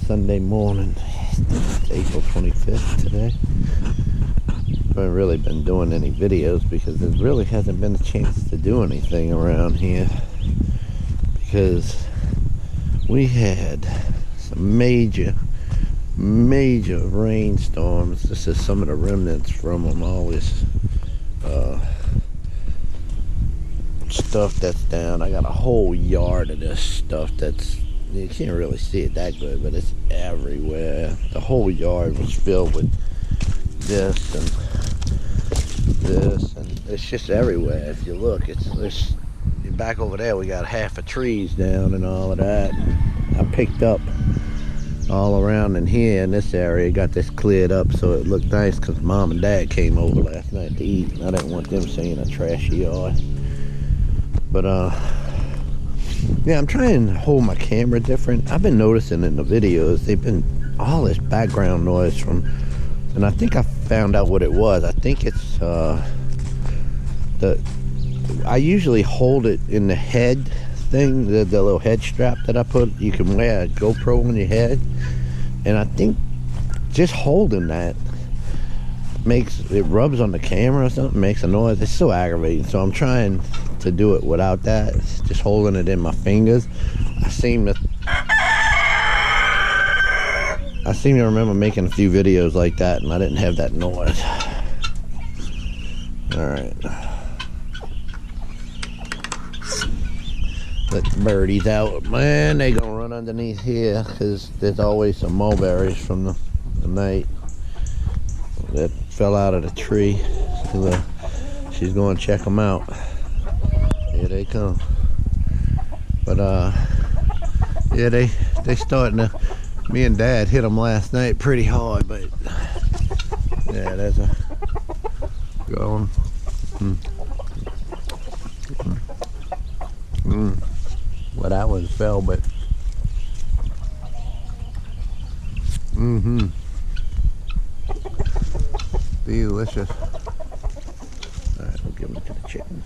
Sunday morning. It's April 25th today. I haven't really been doing any videos because there really hasn't been a chance to do anything around here, because we had some major rainstorms. This is some of the remnants from them, all this stuff that's down. I got a whole yard of this stuff that's, you can't really see it that good, but it's everywhere. The whole yard was filled with this and this, and it's just everywhere. If you look, there's back over there, we got half of trees down and all of that. I picked up all around in here in this area, got this cleared up so it looked nice, because Mom and Dad came over last night to eat, and I didn't want them seeing a trashy yard. But yeah, I'm trying to hold my camera different. I've been noticing in the videos, they've been all this background noise from, and I think I found out what it was. I think it's I usually hold it in the head thing, the little head strap that I put. You can wear a GoPro on your head, and I think just holding that makes it, rubs on the camera or something, makes a noise. It's so aggravating, so I'm trying to do it without that. It's just holding it in my fingers. I seem to remember making a few videos like that, and I didn't have that noise. All right, let the birdies out. Man, they gonna run underneath here because there's always some mulberries from the night that fell out of the tree. So she's going to check them out. Here they come. But yeah, they starting to, me and Dad hit them last night pretty hard, but yeah, there's a going. Well, that one fell, but delicious. All right, we'll give them to the chickens.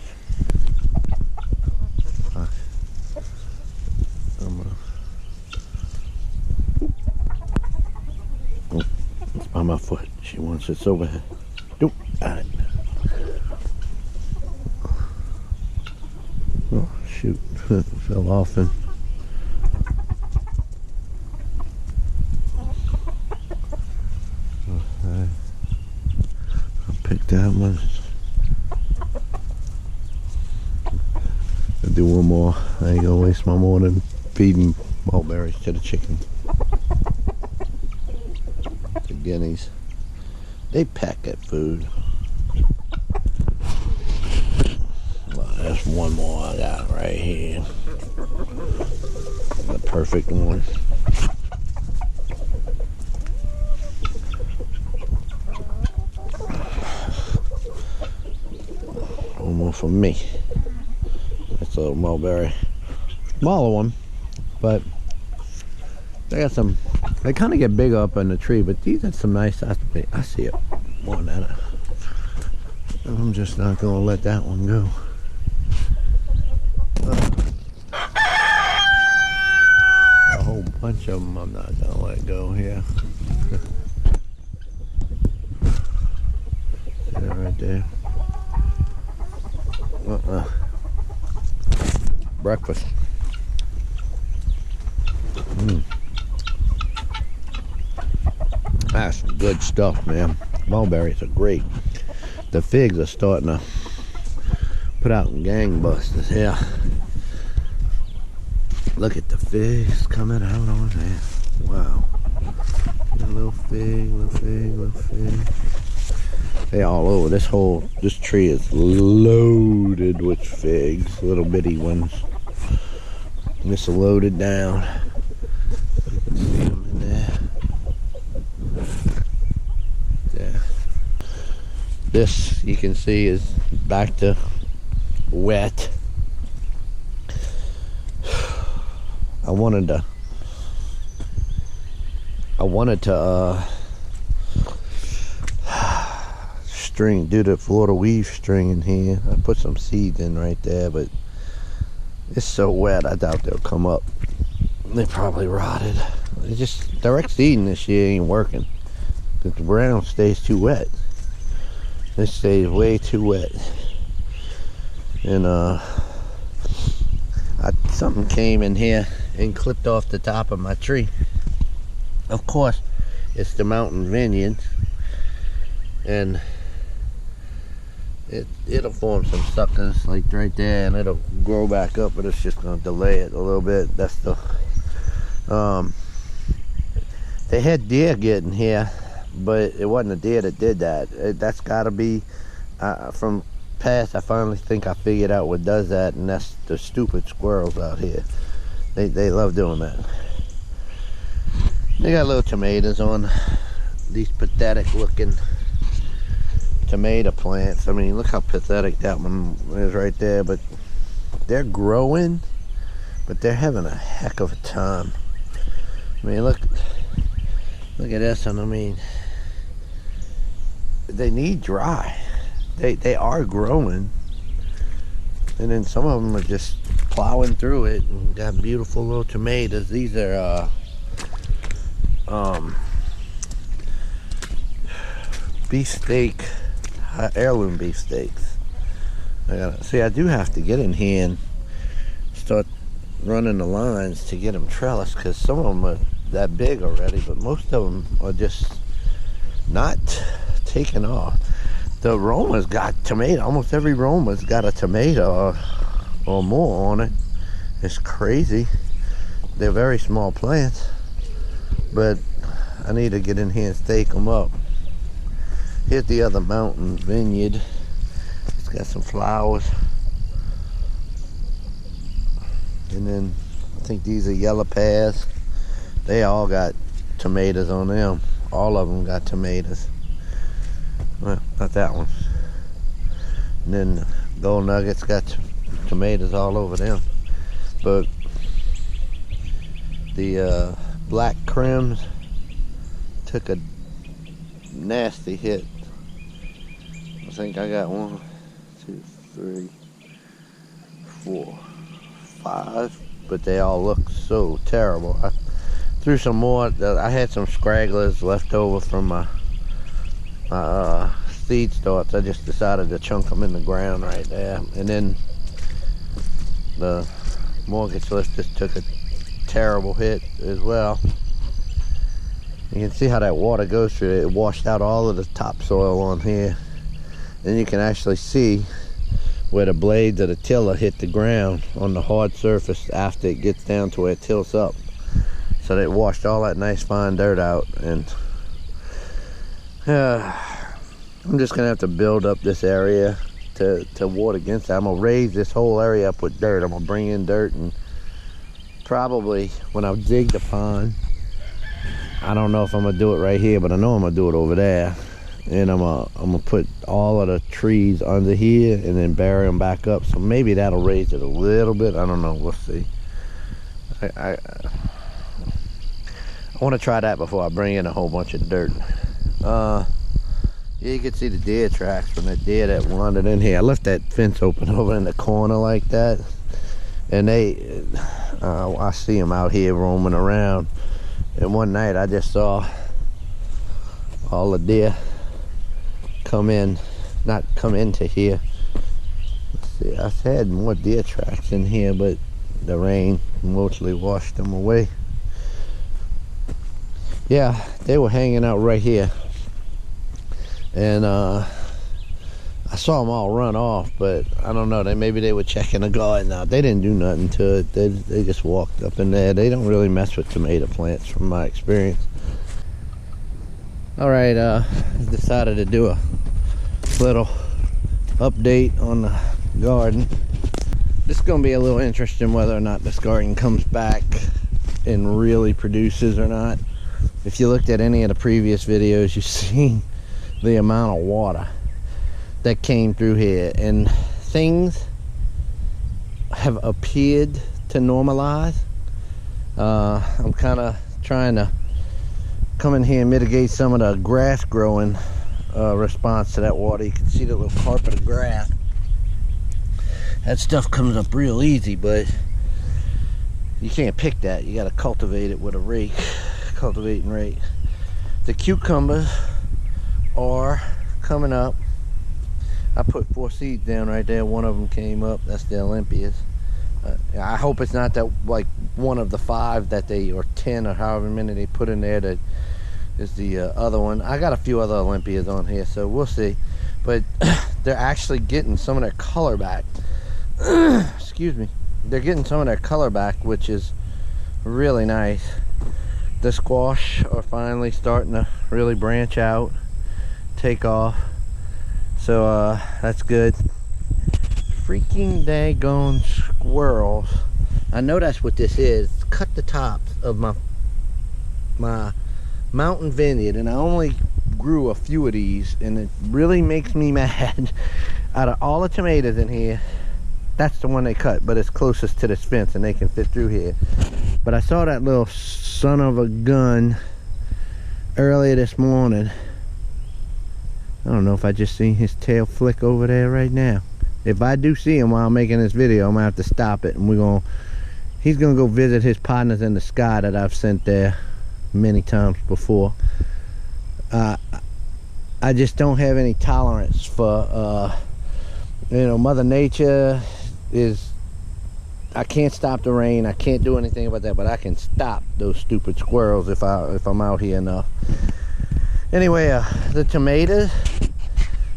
It's by my foot. She wants it over here. Nope. Got it. Oh shoot! Fell off and. That one. I'll do one more. I ain't gonna waste my morning feeding mulberries to the chickens. The guineas. They peck at food. Well, that's one more I got right here. The perfect one. More for me. That's a little mulberry, smaller one, but they got some. They kind of get big up in the tree, but these are some nice. I see it more than that. I'm just not gonna let that one go. A whole bunch of them. I'm not gonna let go here. See that right there. Breakfast. That's some good stuff, man. Mulberries are great. The figs are starting to put out gangbusters here. Look at the figs coming out on there. Wow. A little fig, little fig, little fig. They all over. This tree is loaded with figs, little bitty ones. Just loaded down. You can see them in there. Yeah. This you can see is back to wet. I wanted to do the Florida weave string in here. I put some seeds in right there, but it's so wet I doubt they'll come up. They probably rotted. it's just direct seeding this year ain't working. The ground stays too wet. It stays way too wet. And something came in here and clipped off the top of my tree. Of course, it's the mountain vineyard, and it'll form some suckers like right there, and it'll grow back up, but it's just gonna delay it a little bit. That's the they had deer getting here, but it wasn't a deer that did that. That's gotta be from past. I finally think I figured out what does that, and that's the stupid squirrels out here. They love doing that. They got little tomatoes on these pathetic looking tomato plants. I mean, look how pathetic that one is right there, but they're growing, but they're having a heck of a time. I mean, look at this one. I mean, they need dry. They are growing, and then some of them are just plowing through it and got beautiful little tomatoes. These are beefsteak, heirloom beefsteaks. I do have to get in here and start running the lines to get them trellised, because some of them are that big already, but most of them are just not taking off. The Roma's got tomato. Almost every Roma's got a tomato or more on it. It's crazy. They're very small plants, but I need to get in here and stake them up. Here's the other mountain vineyard. It's got some flowers. And then I think these are yellow pears. They all got tomatoes on them. All of them got tomatoes. Well, not that one. And then gold nuggets got tomatoes all over them. But the black crims took a nasty hit. I think I got 1, 2, 3, 4, 5, but they all look so terrible. I threw some more. I had some scragglers left over from my seed starts. I just decided to chunk them in the ground right there, and then the mortgage list just took a terrible hit as well. You can see how that water goes through it. It washed out all of the topsoil on here. Then you can actually see where the blades of the tiller hit the ground on the hard surface after it gets down to where it tilts up. So they washed all that nice fine dirt out, and I'm just gonna have to build up this area to ward against that. I'm gonna raise this whole area up with dirt. I'm gonna bring in dirt, and probably when I dig the pond, I don't know if I'm gonna do it right here, but I know I'm gonna do it over there. And I'm gonna put all of the trees under here and then bury them back up. So maybe that'll raise it a little bit. I don't know. We'll see. I want to try that before I bring in a whole bunch of dirt. Yeah, you can see the deer tracks from the deer that wandered in here. I left that fence open over in the corner like that, and I see them out here roaming around. And one night I just saw all the deer not come into here. Let's see, I've had more deer tracks in here, but the rain mostly washed them away. Yeah, they were hanging out right here, and I saw them all run off, but I don't know, maybe they were checking the garden out. They didn't do nothing to it. They just walked up in there. They don't really mess with tomato plants from my experience. All right, I decided to do a little update on the garden. This is gonna be a little interesting whether or not this garden comes back and really produces or not. If you looked at any of the previous videos, you've seen the amount of water that came through here, and things have appeared to normalize. I'm kind of trying to come in here and mitigate some of the grass growing response to that water. You can see the little carpet of grass. That stuff comes up real easy, but you can't pick that. You got to cultivate it with a rake. cultivating rate. The cucumbers are coming up. I put 4 seeds down right there. One of them came up. That's the Olympias. I hope it's not that, like, one of the 5 that they, or 10 or however many they put in there that is the other one. I got a few other Olympias on here, so we'll see. But they're actually getting some of their color back. Excuse me. They're getting some of their color back, which is really nice. The squash are finally starting to really branch out, take off. So that's good. Freaking daggone squirrels. I know that's what this is. Cut the tops of my mountain vineyard, and I only grew a few of these, and it really makes me mad. Out of all the tomatoes in here, that's the one they cut, but it's closest to this fence and they can fit through here. But I saw that little son of a gun earlier this morning. I don't know if I just seen his tail flick over there right now. If I do see him while I'm making this video, I'm gonna have to stop it, and he's gonna go visit his partners in the sky that I've sent there many times before. I just don't have any tolerance for you know, Mother Nature is, I can't stop the rain, I can't do anything about that, but I can stop those stupid squirrels if I'm out here enough. Anyway, the tomatoes,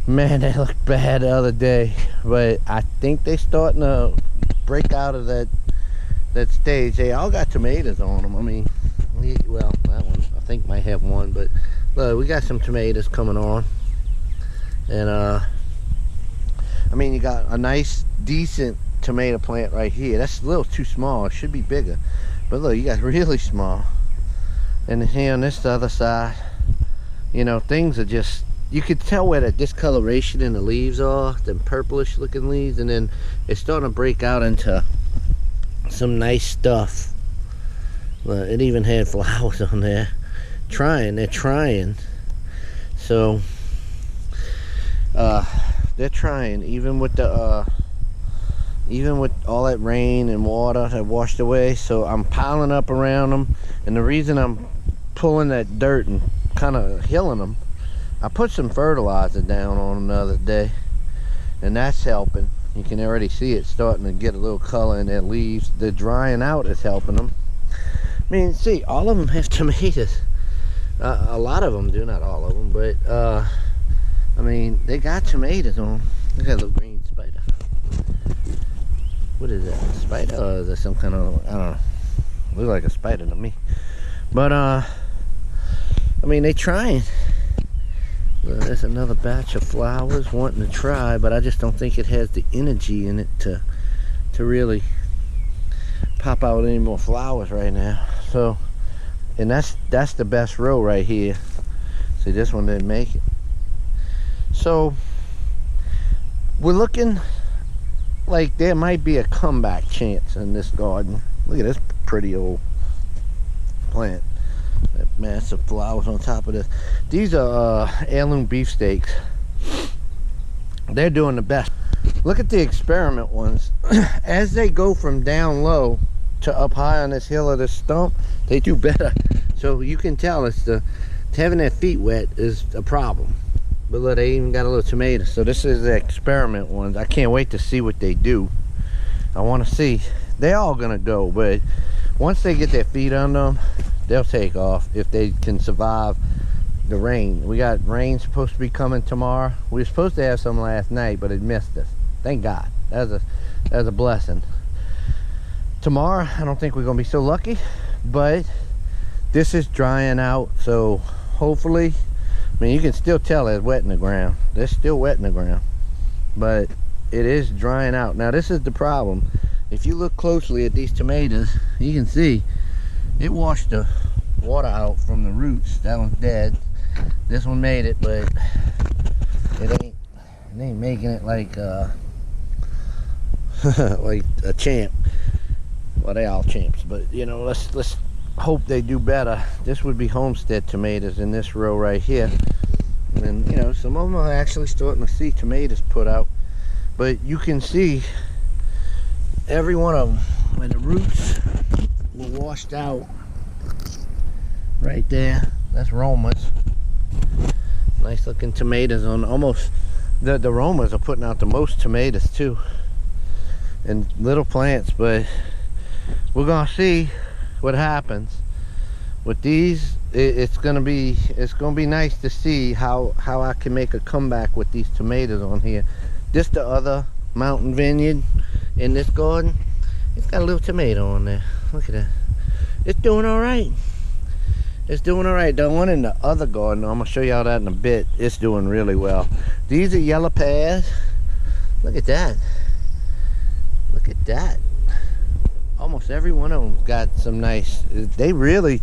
man, they looked bad the other day, but I think they're starting to break out of that stage. They all got tomatoes on them. I mean, well, that one I think might have one, but look, we got some tomatoes coming on. And I mean, you got a nice decent tomato plant right here. That's a little too small, it should be bigger, but look, you got really small. And here on this other side, you know, things are just, you could tell where the discoloration in the leaves are, them purplish looking leaves, and then it's starting to break out into some nice stuff. Well, it even had flowers on there. They're trying. So they're trying, even with all that rain and water that washed away. So I'm piling up around them, and the reason I'm pulling that dirt and kind of hilling them, I put some fertilizer down on them the other day, and that's helping. You can already see it starting to get a little color in their leaves. The drying out is helping them. I mean, see, all of them have tomatoes. A lot of them do, not all of them, but I mean, they got tomatoes on them. Look at that little green spider. What is that, a spider, or is that some kind of, I don't know, looks like a spider to me. But I mean, they trying. There's another batch of flowers wanting to try, but I just don't think it has the energy in it to really pop out any more flowers right now. So, and that's the best row right here. See, this one didn't make it. So we're looking like there might be a comeback chance in this garden. Look at this pretty old plant. That massive flowers on top of this. These are heirloom beefsteaks. They're doing the best. Look at the experiment ones. As they go from down low to up high on this hill of this stump, they do better. So you can tell it's having their feet wet is a problem. But look, they even got a little tomato. So this is the experiment ones. I can't wait to see what they do. I want to see. They're all gonna go, but once they get their feet under them, they'll take off if they can survive the rain. We got rain supposed to be coming tomorrow. We were supposed to have some last night, but it missed us. Thank God. That was a blessing. Tomorrow, I don't think we're gonna be so lucky, but this is drying out, so hopefully, I mean, you can still tell it's wet in the ground. They're still wet in the ground, but it is drying out. Now, this is the problem. If you look closely at these tomatoes, you can see it washed the water out from the roots. That one's dead. This one made it, but it ain't making it like like a champ. Well, they all champs, but you know, let's hope they do better. This would be Homestead tomatoes in this row right here, and you know, some of them are actually starting to see tomatoes put out, but you can see every one of them when the roots were washed out right there. That's Roma's. Nice looking tomatoes on almost, the Romas are putting out the most tomatoes too. And little plants, but we're gonna see what happens with these. It's gonna be nice to see how I can make a comeback with these tomatoes on here. This the other mountain vineyard in this garden. It's got a little tomato on there. Look at that. It's doing all right. It's doing all right. The one in the other garden, I'm gonna show y'all that in a bit. It's doing really well. These are yellow pears. Look at that. Look at that. Almost every one of them's got some nice. They really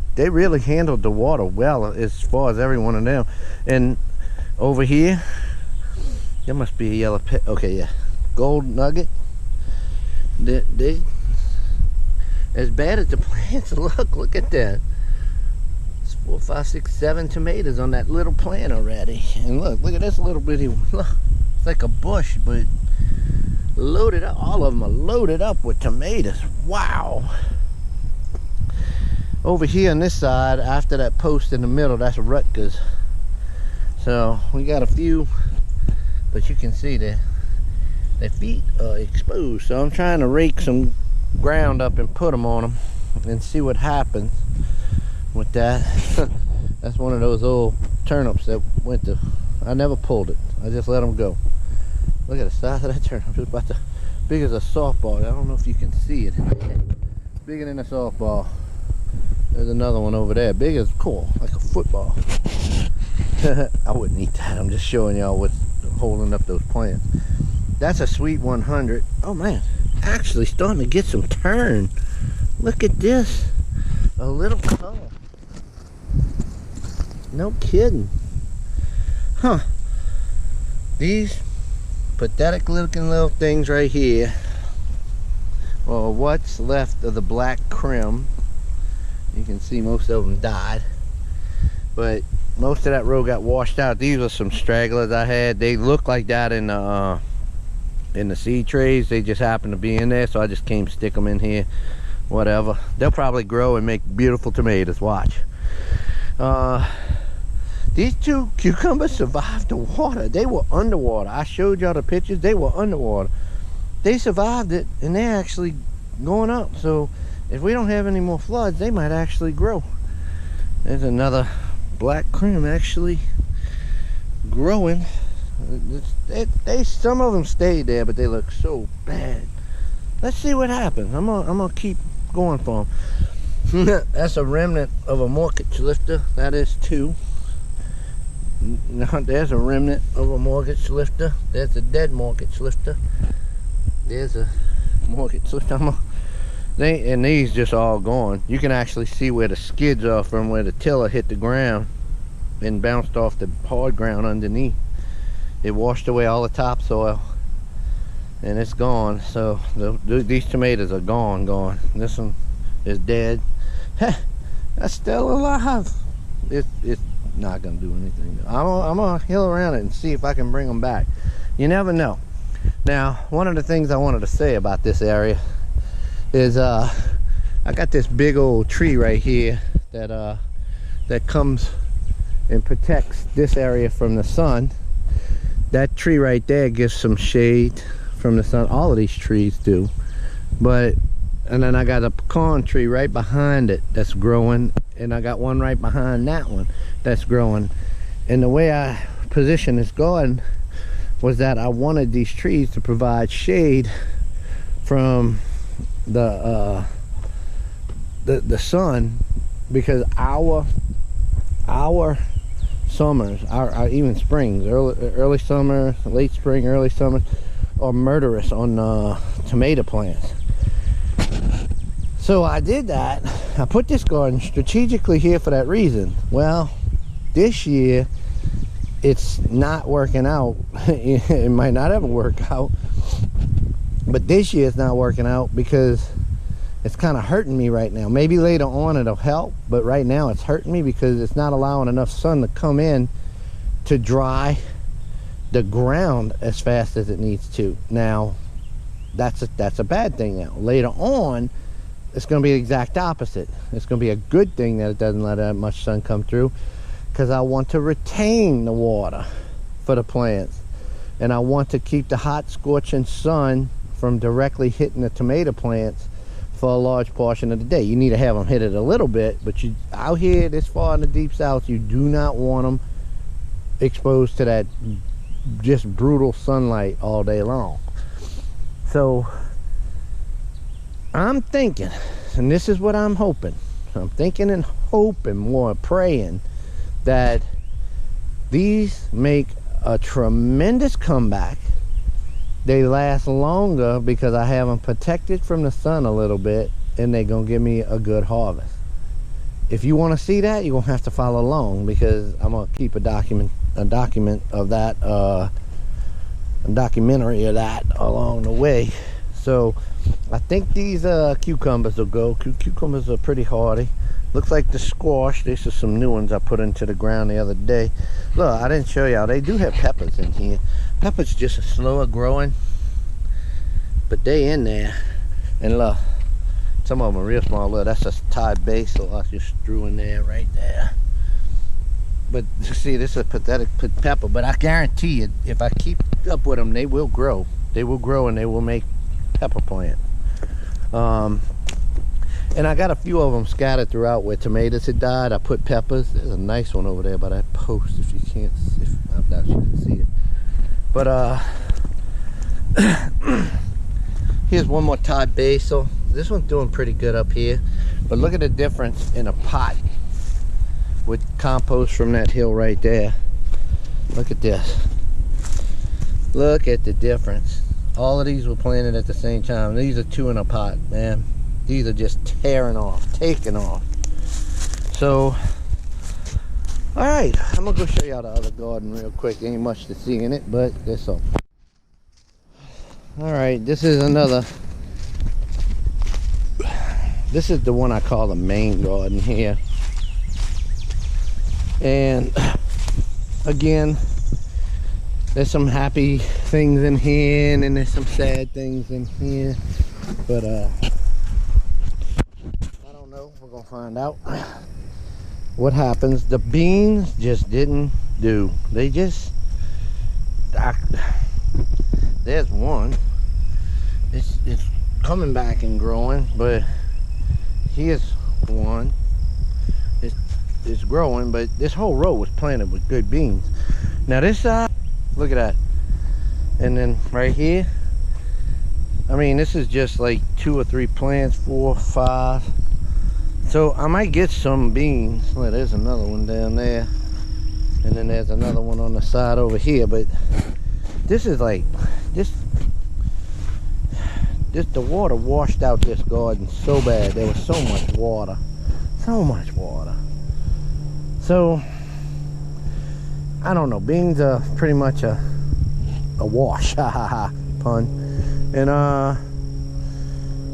handled the water well as far as every one of them. And over here, there must be a yellow pear. Okay, yeah, gold nugget. They as bad as the plants look at that. 4, 5, 6, 7 tomatoes on that little plant already. And look at this little bitty one. Look, it's like a bush, but loaded up. All of them are loaded up with tomatoes. Wow. Over here on this side, after that post in the middle, that's Rutgers. So we got a few, but you can see their feet are exposed. So I'm trying to rake some ground up and put them on them and see what happens with that. That's one of those old turnips that went to, I never pulled it. I just let them go. Look at the size of that turnip. It's about big as a softball. I don't know if you can see it. Bigger than a softball. There's another one over there. Big as cool, like a football. I wouldn't eat that. I'm just showing y'all what's holding up those plants. That's a sweet 100. Oh man, actually starting to get some turn. Look at this. A little color. No kidding. Huh. These pathetic looking little things right here, well, what's left of the black crim. You can see most of them died, but most of that row got washed out. These are some stragglers I had. They look like that in the seed trays. They just happen to be in there, so I just came stick them in here. Whatever, they'll probably grow and make beautiful tomatoes. Watch. These 2 cucumbers survived the water. They were underwater. I showed y'all the pictures. They were underwater. They survived it, and they're actually going up. So if we don't have any more floods, they might actually grow. There's another black crim actually growing. Some of them stayed there, but they look so bad. Let's see what happens. I'm gonna keep going for them. That's a remnant of a mortgage lifter. That is 2. Now there's a remnant of a mortgage lifter. There's a dead mortgage lifter. There's a mortgage lifter. And these just all gone. You can actually see where the skids are from where the tiller hit the ground and bounced off the hard ground underneath. It washed away all the topsoil and it's gone. So these tomatoes are gone. This one is dead. That's still alive. It's not gonna do anything. I'm gonna hill around it and see if I can bring them back. You never know. Now, one of the things I wanted to say about this area is I got this big old tree right here that comes and protects this area from the sun. That tree right there gives some shade from the sun. All of these trees do. And then I got a pecan tree right behind it that's growing, and I got one right behind that one that's growing. And the way I positioned this garden was that I wanted these trees to provide shade from the sun, because our summers, our even springs, early summer, late spring, early summer, are murderous on tomato plants. So I did that. I put this garden strategically here for that reason. Well, this year it's not working out. It might not ever work out, but this year it's not working out because it's kind of hurting me right now. Maybe later on it'll help, but right now it's hurting me because it's not allowing enough sun to come in to dry the ground as fast as it needs to. Now that's a bad thing. Now later on, it's going to be the exact opposite. It's going to be a good thing that it doesn't let that much sun come through, because I want to retain the water for the plants, and I want to keep the hot scorching sun from directly hitting the tomato plants for a large portion of the day. You need to have them hit it a little bit, but you out here this far in the deep south, you do not want them exposed to that just brutal sunlight all day long. So I'm thinking, and this is what I'm hoping, I'm thinking and hoping, more praying, that these make a tremendous comeback. They last longer because I have them protected from the sun a little bit, and they're gonna give me a good harvest. If you want to see that, you're gonna have to follow along, because I'm gonna keep a document of that, a documentary of that along the way. So I think these cucumbers will go. Cucumbers are pretty hardy. Looks like the squash. These are some new ones I put into the ground the other day. Look, I didn't show y'all, they do have peppers in here. Peppers just slower growing, but they in there. And look, some of them are real small. Look, that's a Thai basil I just threw in there right there. But see, this is a pathetic pepper, but I guarantee you, if I keep up with them, they will grow. They will grow and they will make pepper plant. And I got a few of them scattered throughout where tomatoes had died. I put peppers. There's a nice one over there by that post, if you can't, I doubt you can see it. But here's one more Thai basil. This one's doing pretty good up here, but look at the difference in a pot with compost from that hill right there. Look at this. Look at the difference. All of these were planted at the same time. These are 2 in a pot, man. These are just tearing off, taking off. So, all right, I'm gonna go show y'all the other garden real quick. Ain't much to see in it, but there's some. All right, this is another. This is the one I call the main garden here. And again, there's some happy things in here, and then there's some sad things in here. But I don't know. We're gonna find out what happens. The beans just didn't do. They just. There's one. It's coming back and growing, but here's one. It's growing, but this whole row was planted with good beans. Now this side, look at that. And then right here, I mean, this is just like 2 or 3 plants, 4, 5. So I might get some beans. Well, there's another one down there, and then there's another one on the side over here. But this is like this the water washed out this garden so bad. There was so much water, so much water. So I don't know, beans are pretty much a wash. Ha ha ha, pun. And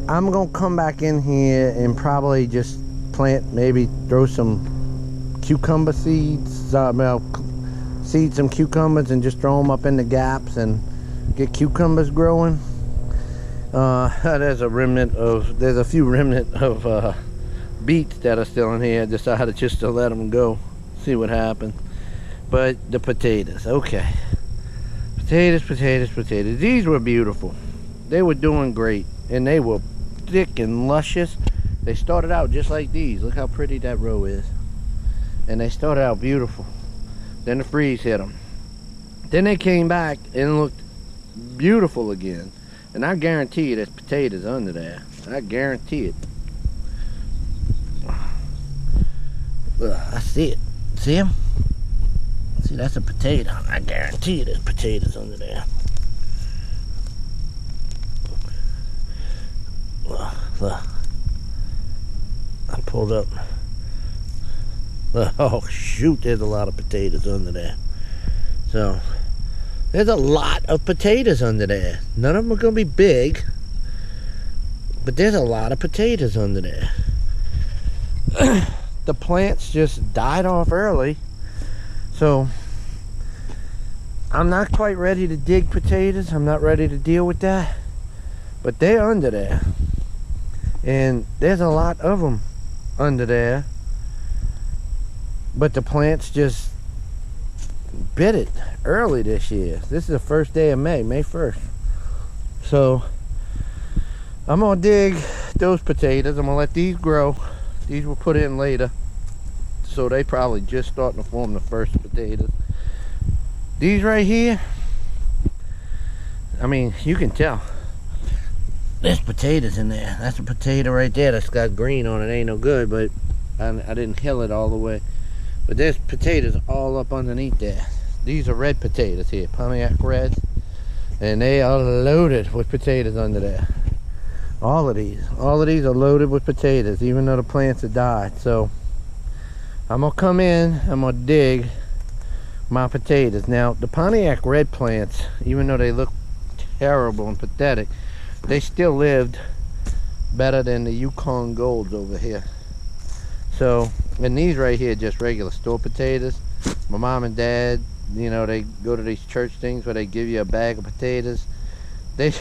I'm gonna come back in here and probably just plant, maybe throw some cucumber seeds, seed some cucumbers and just throw them up in the gaps and get cucumbers growing. There's a few remnant of beets that are still in here. I decided just to let them go, see what happens. But the potatoes, okay, potatoes. These were beautiful. They were doing great, and they were thick and luscious. They started out just like these. Look how pretty that row is. And they started out beautiful. Then the freeze hit them. Then they came back and looked beautiful again. And I guarantee you there's potatoes under there. I guarantee it. I see it. See them? See, that's a potato. I guarantee you there's potatoes under there. Look. I pulled up. Oh shoot, there's a lot of potatoes under there. So there's a lot of potatoes under there. None of them are gonna be big, but there's a lot of potatoes under there. The plants just died off early, so I'm not quite ready to dig potatoes. I'm not ready to deal with that, but they're under there. and there's a lot of them under there, but the plants just bit it early this year. This is the first day of May 1st. So I'm gonna dig those potatoes. I'm gonna let these grow. These were put in later, so they probably just starting to form the first potatoes. These right here, I mean, you can tell there's potatoes in there. That's a potato right there that's got green on it. Ain't no good, but I didn't hill it all the way. But there's potatoes all up underneath there. These are red potatoes here, Pontiac Reds, and they are loaded with potatoes under there. All of these are loaded with potatoes, even though the plants have died. So I'm gonna come in, I'm gonna dig my potatoes. Now the Pontiac Red plants, even though they look terrible and pathetic, they still lived better than the Yukon Golds over here. So, and these right here, just regular store potatoes. My mom and dad, you know, they go to these church things where they give you a bag of potatoes. They,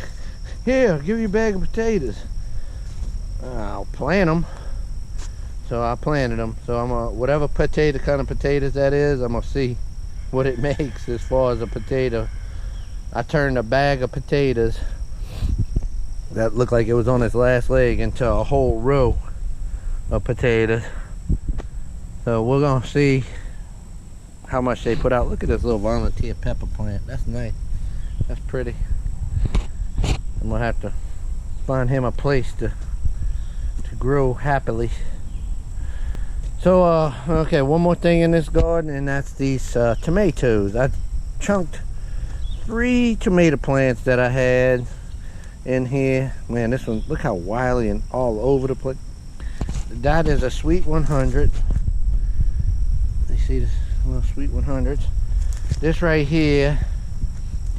here, I'll give you a bag of potatoes. I'll plant them. So I planted them. So I'm gonna, whatever potato kind of potatoes that is, I'm gonna see what it makes as far as a potato. I turned a bag of potatoes that looked like it was on its last leg into a whole row of potatoes. So we're gonna see how much they put out. Look at this little volunteer pepper plant. That's nice. That's pretty. I'm gonna have to find him a place to grow happily. So okay, one more thing in this garden, and that's these tomatoes. I chunked 3 tomato plants that I had in here. Man, this one, look how wily and all over the place. That is a Sweet 100. You see this little Sweet 100s? This right here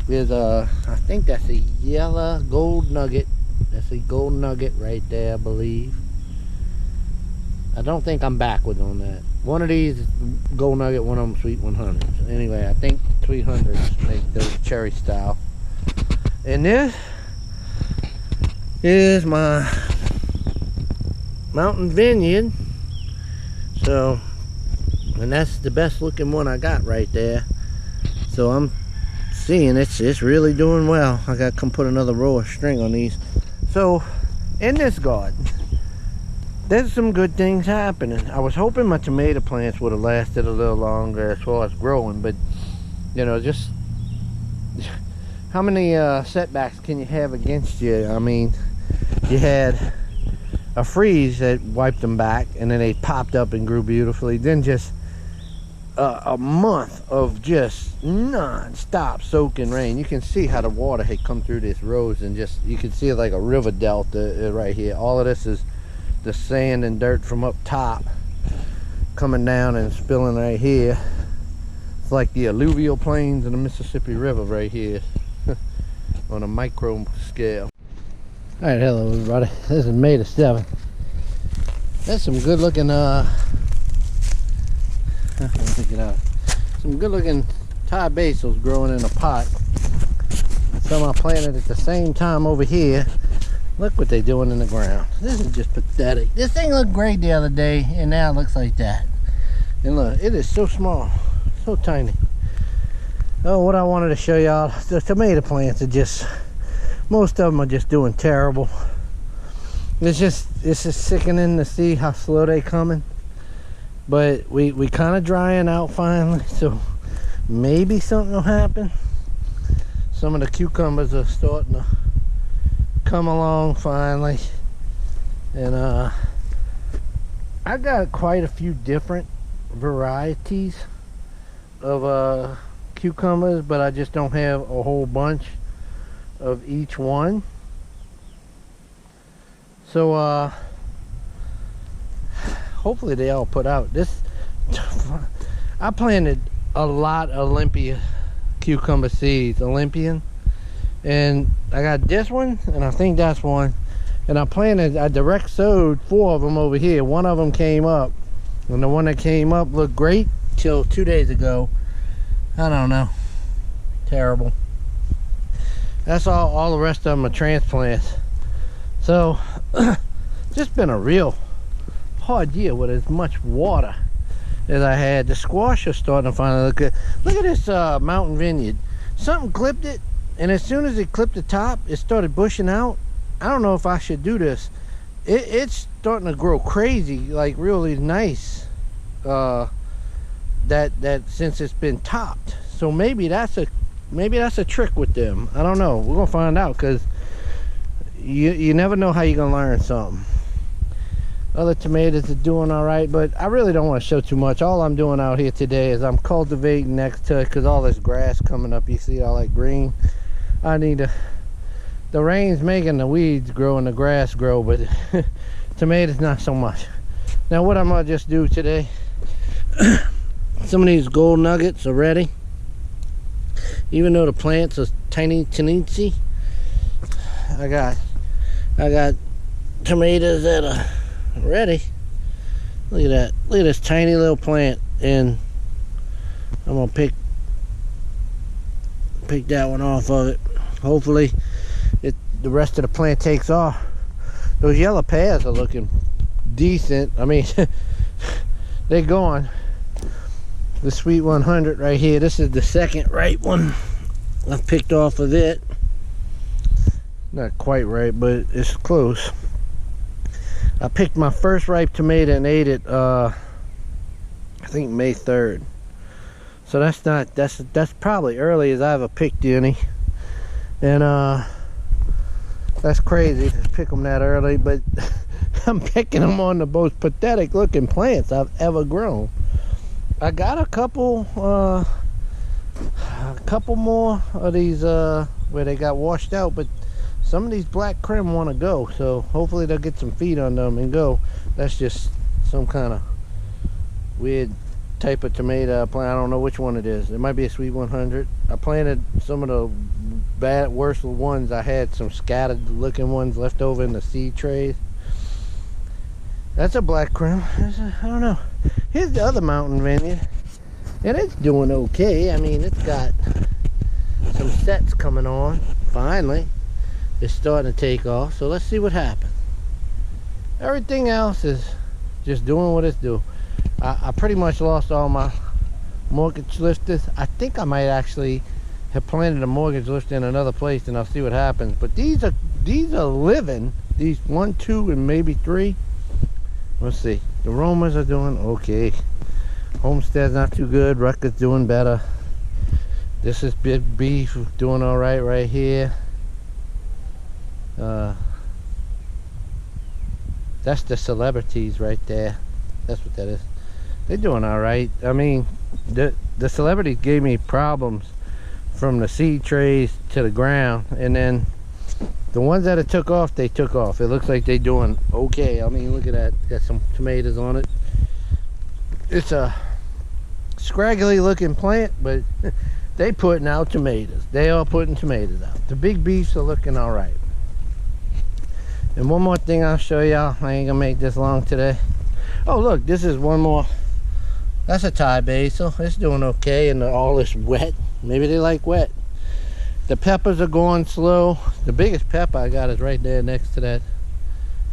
is I think that's a yellow gold nugget. That's a gold nugget right there, I believe. I don't think I'm backwards on that. One of these is gold nugget, one of them Sweet 100s. Anyway, I think 300s make those cherry style. And this is my mountain vineyard. So, and that's the best looking one I got right there. So I'm seeing it's really doing well. I gotta come put another row of string on these. So in this garden, there's some good things happening. I was hoping my tomato plants would have lasted a little longer as far as growing, but you know, just how many setbacks can you have against you? I mean, you had a freeze that wiped them back, and then they popped up and grew beautifully. Then just a month of just non-stop soaking rain. You can see how the water had come through this rows, and just you can see it like a river delta right here. All of this is the sand and dirt from up top coming down and spilling right here. It's like the alluvial plains of the Mississippi River right here on a micro scale. Alright, hello everybody. This is May the 7th. There's some good looking some good looking Thai basils growing in a pot. Some I planted at the same time over here. Look what they're doing in the ground. This is just pathetic. This thing looked great the other day, and now it looks like that. And look, it is so small, so tiny. Oh, what I wanted to show y'all, the tomato plants are just, most of them are just doing terrible. It's just sickening to see how slow they coming. But we kind of drying out finally, so maybe something will happen. Some of the cucumbers are starting to come along finally, and I got quite a few different varieties of cucumbers, but I just don't have a whole bunch of each one. So hopefully they all put out. This I planted a lot of Olympia cucumber seeds, Olympian, and I got this one, and I think that's one, and I direct sowed 4 of them over here. One of them came up, and the one that came up looked great till 2 days ago. I don't know, terrible. That's all the rest of them are transplants. So Just been a real hard year with as much water as I had. The squash is starting to finally look good. Look at this mountain vineyard. Something clipped it, and as soon as it clipped the top, it started bushing out. I don't know if I should do this. It's starting to grow crazy, like really nice. That since it's been topped, so maybe that's a trick with them. I don't know. We're gonna find out, because you never know how you're gonna learn something. Other tomatoes are doing all right, but I really don't want to show too much. All I'm doing out here today is I'm cultivating next to it, because all this grass coming up, you see all that green. I need to, the rain's making the weeds grow and the grass grow, but tomatoes not so much. Now what I'm gonna just do today, some of these gold nuggets are ready. Even though the plants are tiny teensy, I got tomatoes that are ready. Look at that. Look at this tiny little plant, and I'm gonna pick that one off of it. Hopefully the rest of the plant takes off. Those yellow pears are looking decent. I mean, they're going. The Sweet 100 right here, this is the second ripe one I picked off of it. Not quite right, but it's close. I picked my first ripe tomato and ate it I think May 3rd. So that's probably early as I ever picked any. And that's crazy to pick them that early, but I'm picking them on the most pathetic looking plants I've ever grown. I got a couple more of these where they got washed out, but some of these black crim want to go, so hopefully they'll get some feed on them and go. That's just some kind of weird type of tomato I plant. I don't know which one it is. It might be a Sweet 100. I planted some of the worst ones. I had some scattered looking ones left over in the seed trays. That's a black crim. I don't know. Here's the other mountain vineyard, and it's doing okay. I mean, it's got some sets coming on. Finally, it's starting to take off. So let's see what happens. Everything else is just doing what it's doing. I pretty much lost all my mortgage lifters. I think I might actually have planted a mortgage lifter in another place, and I'll see what happens. But these are living. These 1, 2, and maybe 3. Let's see. The Romas are doing okay. Homestead's not too good. Rutgers doing better. This is Big Beef doing all right here. That's the Celebrities right there. That's what that is. They're doing all right. I mean, the Celebrities gave me problems from the seed trays to the ground, and then the ones that it took off, they took off. It looks like they're doing okay. I mean, look at that. Got some tomatoes on it. It's a scraggly looking plant, but they putting out tomatoes. They are putting tomatoes out. The Big Beefs are looking all right. And one more thing I'll show y'all. I ain't gonna make this long today. Oh, look, this is one more. That's a Thai basil. It's doing okay in all this wet. Maybe they like wet. The peppers are going slow. The biggest pepper I got is right there next to that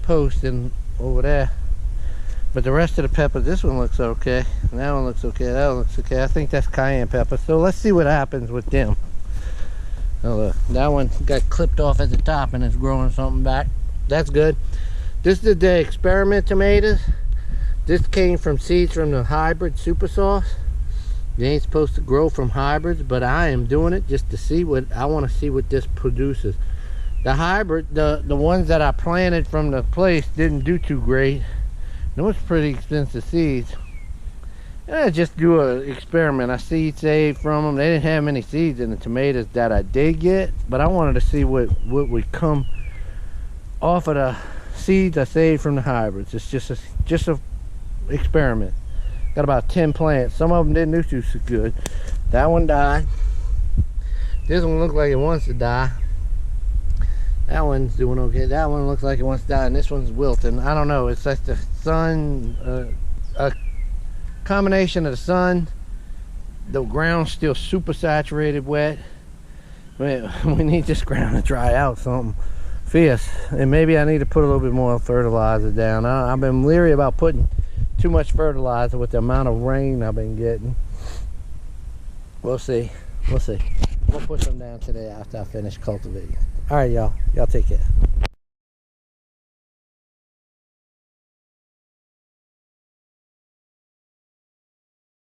post and over there. But the rest of the peppers, this one looks okay. And that one looks okay. That one looks okay. I think that's cayenne pepper. So let's see what happens with them. Oh, look, that one got clipped off at the top and it's growing something back. That's good. This is the experiment tomatoes. This came from seeds from the hybrid super sauce. You ain't supposed to grow from hybrids, but I am doing it just to see what I want to see what this produces. The hybrid, the ones that I planted from the place didn't do too great. Those pretty expensive seeds. And I just do an experiment. I seed saved from them. They didn't have many seeds in the tomatoes that I did get, but I wanted to see what would come off of the seeds I saved from the hybrids. It's just a experiment. Got about 10 plants. Some of them didn't do too good. That one died. This one looked like it wants to die. That one's doing okay. That one looks like it wants to die, and this one's wilting. I don't know. It's like the sun, a combination of the sun. The ground's still super saturated wet. We need this ground to dry out something fierce. And maybe I need to put a little bit more fertilizer down. I've been leery about putting too much fertilizer with the amount of rain I've been getting. We'll see. We'll see. We'll put some down today after I finish cultivating. All right, y'all. Y'all take care.